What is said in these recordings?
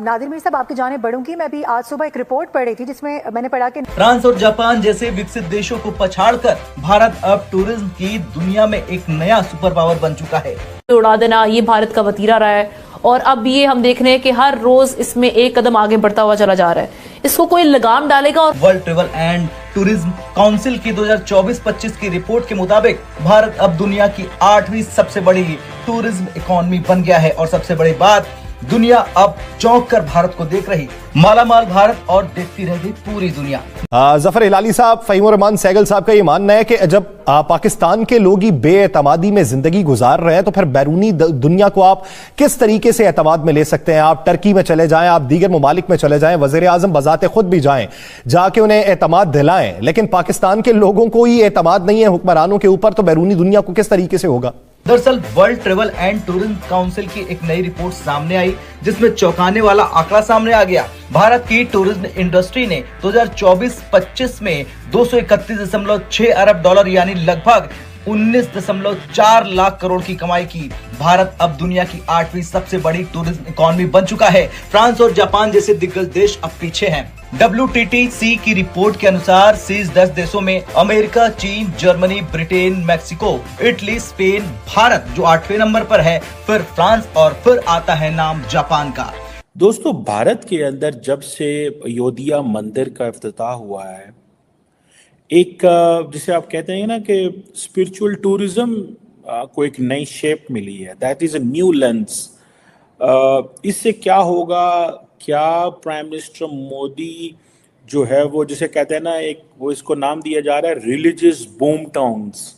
नादिर मीर साहब, आपकी जाने बढ़ूंगी। मैं भी आज सुबह एक रिपोर्ट पढ़ रही थी जिसमें मैंने पढ़ा कि फ्रांस और जापान जैसे विकसित देशों को पछाड़कर भारत अब टूरिज्म की दुनिया में एक नया सुपर पावर बन चुका है। उड़ा देना ये भारत का वतीरा रहा है और अब ये हम देख रहे हैं कि हर रोज इसमें एक कदम आगे बढ़ता हुआ चला जा रहा है। इसको कोई लगाम डालेगा। और world travel and tourism council की 2024-25 की रिपोर्ट के मुताबिक भारत अब दुनिया की 8वीं सबसे बड़ी टूरिज्म इकोनॉमी बन गया है। और सबसे बड़ी बात, दुनिया अब चौंक कर भारत को देख रही। मालामाल भारत और देखती रह गई पूरी दुनिया। जफर हिलाली साहब, फहीम रहमान सहगल साहब का ये मानना है कि जब पाकिस्तान के लोग ही बेएतमादी में जिंदगी गुजार रहे हैं तो फिर बैरूनी दुनिया को आप किस तरीके से एतमाद में ले सकते हैं। आप टर्की में चले जाएं, आप दीगर ममालिक में चले जाएं, वजीर आजम बजाते खुद भी जाएं, जाके उन्हें एतमाद दिलाएं, लेकिन पाकिस्तान के लोगों को ही एतमाद नहीं है हुक्मरानों के ऊपर, तो बैरूनी दुनिया को किस तरीके से होगा। दरअसल world travel and tourism council की एक नई रिपोर्ट सामने आई जिसमें चौंकाने वाला आंकड़ा सामने आ गया। भारत की टूरिज्म इंडस्ट्री ने 2024-25 में 231.6 अरब डॉलर यानी लगभग 19.4 लाख करोड़ की कमाई की। भारत अब दुनिया की 8वीं सबसे बड़ी टूरिज्म इकोनॉमी बन चुका है। फ्रांस और जापान जैसे दिग्गज देश अब पीछे हैं। WTTC की रिपोर्ट के अनुसार शीर्ष 10 देशों में अमेरिका, चीन, Germany, Britain, Mexico, Italy, Spain, Bharat जो 8वें नंबर पर है, फिर फ्रांस और फिर आता है नाम जापान का। दोस्तों, भारत के अंदर जब से अयोध्या मंदिर का इफ्तिताह हुआ है, एक जिसे आप कहते हैं ना कि स्पिरिचुअल टूरिज्म को एक नई शेप मिली है। That is a new lens. इससे क्या होगा, क्या प्राइम मिनिस्टर मोदी जो है वो जिसे कहते हैं ना, एक वो इसको नाम दिया जा रहा है रिलीजियस बूम टाउन्स,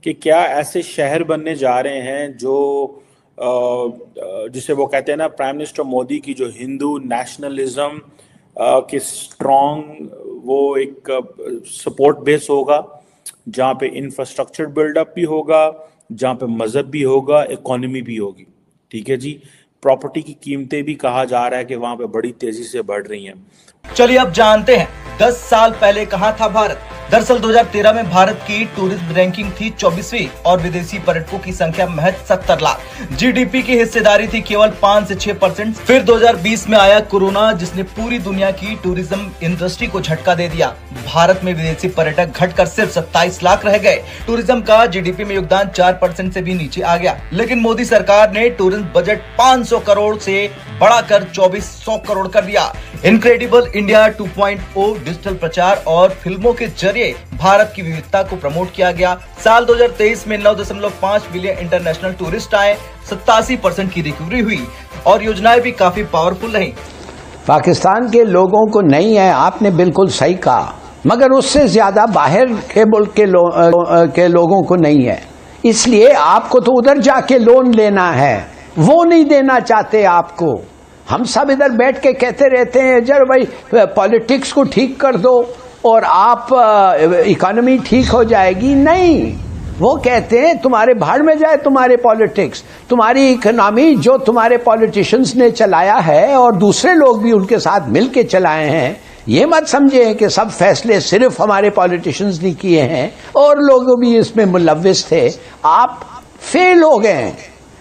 कि क्या ऐसे शहर बनने जा रहे हैं जो जिसे वो कहते हैं ना, प्राइम मिनिस्टर मोदी की जो हिंदू नेशनलिज्म के स्ट्रॉन्ग वो एक सपोर्ट बेस होगा, जहाँ पे इंफ्रास्ट्रक्चर बिल्डअप भी होगा, जहाँ पे मजहब भी होगा, इकोनॉमी भी होगी। ठीक है जी। प्रॉपर्टी की कीमतें भी कहा जा रहा है कि वहां पे बड़ी तेजी से बढ़ रही हैं। चलिए अब जानते हैं 10 साल पहले कहां था भारत। दरअसल 2013 में भारत की टूरिज्म रैंकिंग थी 24वीं और विदेशी पर्यटकों की संख्या महज 70 लाख। जीडीपी की हिस्सेदारी थी केवल 5 से 6%। फिर 2020 में आया कोरोना जिसने पूरी दुनिया की टूरिज्म इंडस्ट्री को झटका दे दिया। भारत में विदेशी पर्यटक घटकर सिर्फ 27 लाख रह गए। टूरिज्म का जीडीपी में योगदान 4% से भी नीचे आ गया। लेकिन मोदी सरकार ने टूरिज्म बजट 500 करोड़ से बढ़ाकर 2400 करोड़ कर दिया। इनक्रेडिबल इंडिया 2.0 डिजिटल प्रचार और फिल्मों के जरिए भारत की विविधता को प्रमोट किया गया। साल 2023 में 9.5 बिलियन इंटरनेशनल टूरिस्ट आए, 87% की रिकवरी हुई और योजनाएं भी काफी पावरफुल रही। पाकिस्तान के लोगों को नहीं है, आपने बिल्कुल सही कहा, मगर उससे ज्यादा बाहर के मुल्क के लोगों को नहीं है। इसलिए आपको तो उधर जाके लोन लेना है, वो नहीं देना चाहते आपको। हम सब इधर बैठ के कहते रहते हैं जब भाई पॉलिटिक्स को ठीक कर दो और आप इकोनॉमी ठीक हो जाएगी। नहीं, वो कहते हैं तुम्हारे भाड़ में जाए तुम्हारे पॉलिटिक्स, तुम्हारी इकोनॉमी जो तुम्हारे पॉलिटिशियंस ने चलाया है और दूसरे लोग भी उनके साथ मिलके चलाए हैं। ये मत समझे कि सब फैसले सिर्फ हमारे पॉलिटिशियंस ने किए हैं और लोग भी इसमें मुलव्विस थे। आप फेल हो गए।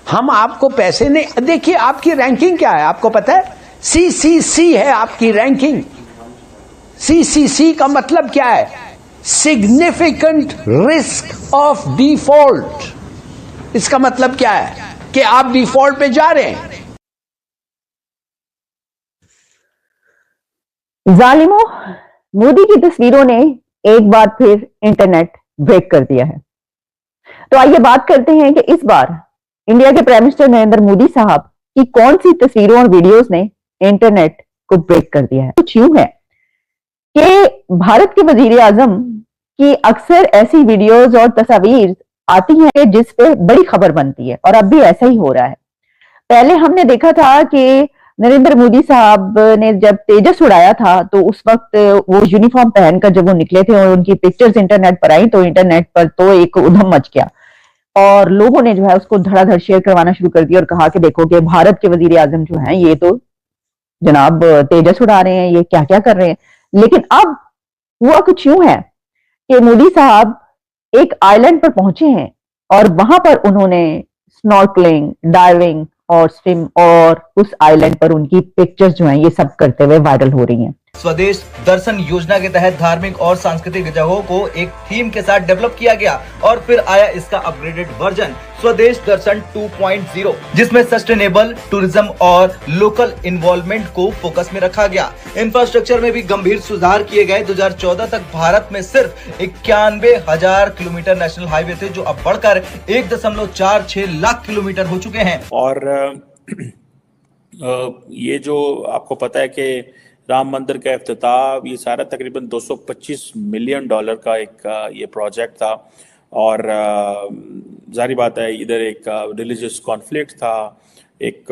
हम आपको पैसे नहीं, देखिए आपकी रैंकिंग क्या है आपको पता है? CCC है आपकी रैंकिंग। CCC का मतलब क्या है? Significant risk of default. इसका मतलब क्या है कि आप डिफॉल्ट पे जा रहे हैं। जालिमों, मोदी की तस्वीरों ने एक बार फिर इंटरनेट ब्रेक कर दिया है। तो आइए बात करते हैं कि इस बार इंडिया के प्राइम मिनिस्टर नरेंद्र मोदी साहब की कौन सी तस्वीरों और वीडियोस ने इंटरनेट को ब्रेक कर दिया है। कुछ यूं है कि भारत के वजीर आजम की अक्सर ऐसी वीडियोस और तस्वीर आती हैं जिस पे बड़ी खबर बनती है और अब भी ऐसा ही हो रहा है। पहले हमने देखा था कि नरेंद्र मोदी साहब ने जब तेजस उड़ाया था तो उस वक्त वो यूनिफॉर्म पहनकर जब वो निकले थे और उनकी पिक्चर्स इंटरनेट पर आई तो इंटरनेट पर तो एक उधम मच गया और लोगों ने जो है उसको धड़ाधड़ शेयर करवाना शुरू कर दिया और कहा कि देखो कि भारत के वजीर आजम जो हैं ये तो जनाब तेजस उड़ा रहे हैं, ये क्या क्या कर रहे हैं। लेकिन अब हुआ कुछ यूं है कि मोदी साहब एक आइलैंड पर पहुंचे हैं और वहां पर उन्होंने स्नॉर्कलिंग, डाइविंग और स्विम और उस आइलैंड पर उनकी पिक्चर्स जो हैं ये सब करते हुए वायरल हो रही हैं। स्वदेश दर्शन योजना के तहत धार्मिक और सांस्कृतिक जगहों को एक थीम के साथ डेवलप किया गया और फिर आया इसका अपग्रेडेड वर्जन स्वदेश दर्शन 2.0, जिसमें सस्टेनेबल टूरिज्म और लोकल इन्वॉल्वमेंट को फोकस में रखा गया। इंफ्रास्ट्रक्चर में भी गंभीर सुधार किए गए। 2014 तक भारत में सिर्फ 91,000 किलोमीटर नेशनल हाईवे थे, जो अब बढ़कर 1.46 लाख किलोमीटर हो चुके हैं। और ये जो आपको पता है कि राम मंदिर का इफ्तिताह, ये सारा तकरीबन $225 मिलियन का एक ये प्रोजेक्ट था। और जारी बात है इधर एक रिलीजियस कॉन्फ्लिक्ट था। एक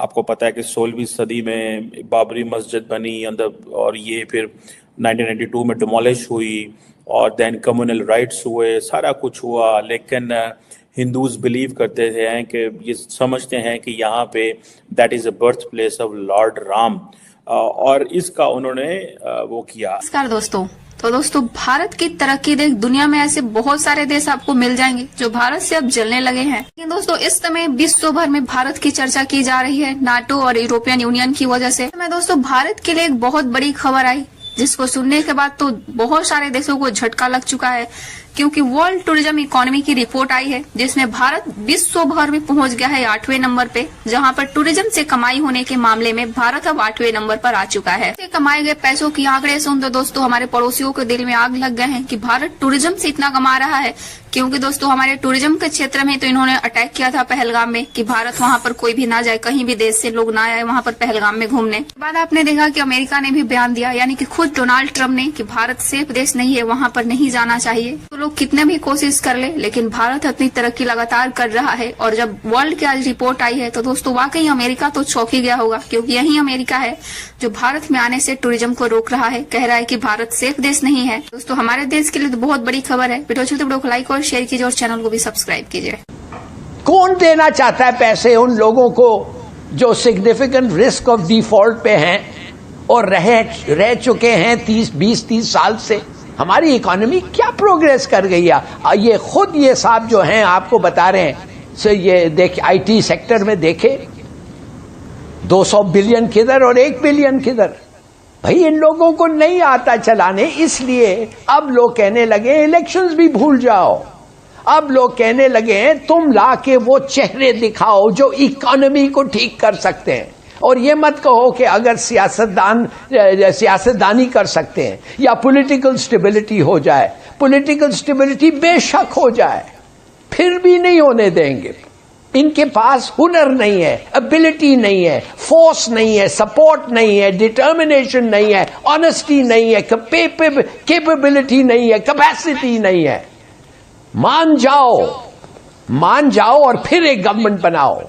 आपको पता है कि 16वीं सदी में बाबरी मस्जिद बनी अंदर, और ये फिर 1992 में डिमोलिश हुई और देन कम्युनल राइट्स हुए, सारा कुछ हुआ। लेकिन हिंदूज बिलीव करते हैं कि ये समझते हैं कि यहाँ पे that is a birth place of Lord Ram, और इसका उन्होंने वो किया। नमस्कार दोस्तों। तो दोस्तों, भारत की तरक्की देख दुनिया में ऐसे बहुत सारे देश आपको मिल जाएंगे जो भारत से अब जलने लगे हैं। लेकिन दोस्तों, इस समय विश्व भर में भारत की चर्चा की जा रही है नाटो और यूरोपियन यूनियन की वजह से। मैं दोस्तों, भारत के लिए एक बहुत बड़ी खबर आई, जिसको सुनने के बाद तो बहुत सारे देशों को झटका लग चुका है, क्योंकि वर्ल्ड टूरिज्म इकोनॉमी की रिपोर्ट आई है, जिसमें भारत विश्व भर में पहुंच गया है 8वें नंबर पे, जहां पर टूरिज्म से कमाई होने के मामले में भारत अब 8वें नंबर पर आ चुका है। कमाए गए पैसों की आंकड़े सुन तो दोस्तों हमारे पड़ोसियों के दिल में आग लग गए हैं कि भारत टूरिज्म से इतना कमा रहा है, क्योंकि दोस्तों हमारे टूरिज्म के क्षेत्र में तो इन्होंने अटैक किया था पहलगाम में कि भारत वहां पर कोई भी ना जाए, कहीं भी देश से लोग ना आए वहां पर पहलगाम में घूमने। बाद आपने देखा कि अमेरिका ने भी बयान दिया, यानी कि खुद डोनाल्ड ट्रम्प ने, कि भारत सेफ देश नहीं है, वहां पर नहीं जाना चाहिए। तो लोग कितने भी कोशिश कर ले, लेकिन भारत अपनी तरक्की लगातार कर रहा है। और जब वर्ल्ड की आज रिपोर्ट आई है तो दोस्तों वाकई अमेरिका तो चौंक ही गया होगा, क्योंकि यही अमेरिका है जो भारत में आने से टूरिज्म को रोक रहा है, कह रहा है कि भारत सेफ देश नहीं है। दोस्तों, हमारे देश के लिए तो बहुत बड़ी खबर है। वीडियो अच्छी वीडियो को लाइक और शेयर कीजिए और चैनल को भी सब्सक्राइब कीजिए। कौन देना चाहता है पैसे उन लोगों को जो सिग्निफिकेंट रिस्क ऑफ डिफॉल्ट पे हैं और रह चुके हैं 20-30 साल से? हमारी इकोनॉमी क्या प्रोग्रेस कर गई है, ये खुद ये साहब जो हैं आपको बता रहे हैं। सो ये देखिए, आईटी सेक्टर में देखे 200 बिलियन किधर और 1 बिलियन किधर। भाई, इन लोगों को नहीं आता चलाने, इसलिए अब लोग कहने लगे इलेक्शंस भी भूल जाओ। अब लोग कहने लगे हैं तुम ला के वो चेहरे दिखाओ जो इकोनॉमी को ठीक कर सकते हैं, और ये मत कहो कि अगर सियासतदानी कर सकते हैं या पॉलिटिकल स्टेबिलिटी हो जाए। पॉलिटिकल स्टेबिलिटी बेशक हो जाए, फिर भी नहीं होने देंगे। इनके पास हुनर नहीं है, एबिलिटी नहीं है, फोर्स नहीं है, सपोर्ट नहीं है, डिटर्मिनेशन नहीं है, ऑनेस्टी नहीं है, कैपेबिलिटी नहीं है, कैपेसिटी नहीं है। मान जाओ और फिर एक गवर्नमेंट बनाओ।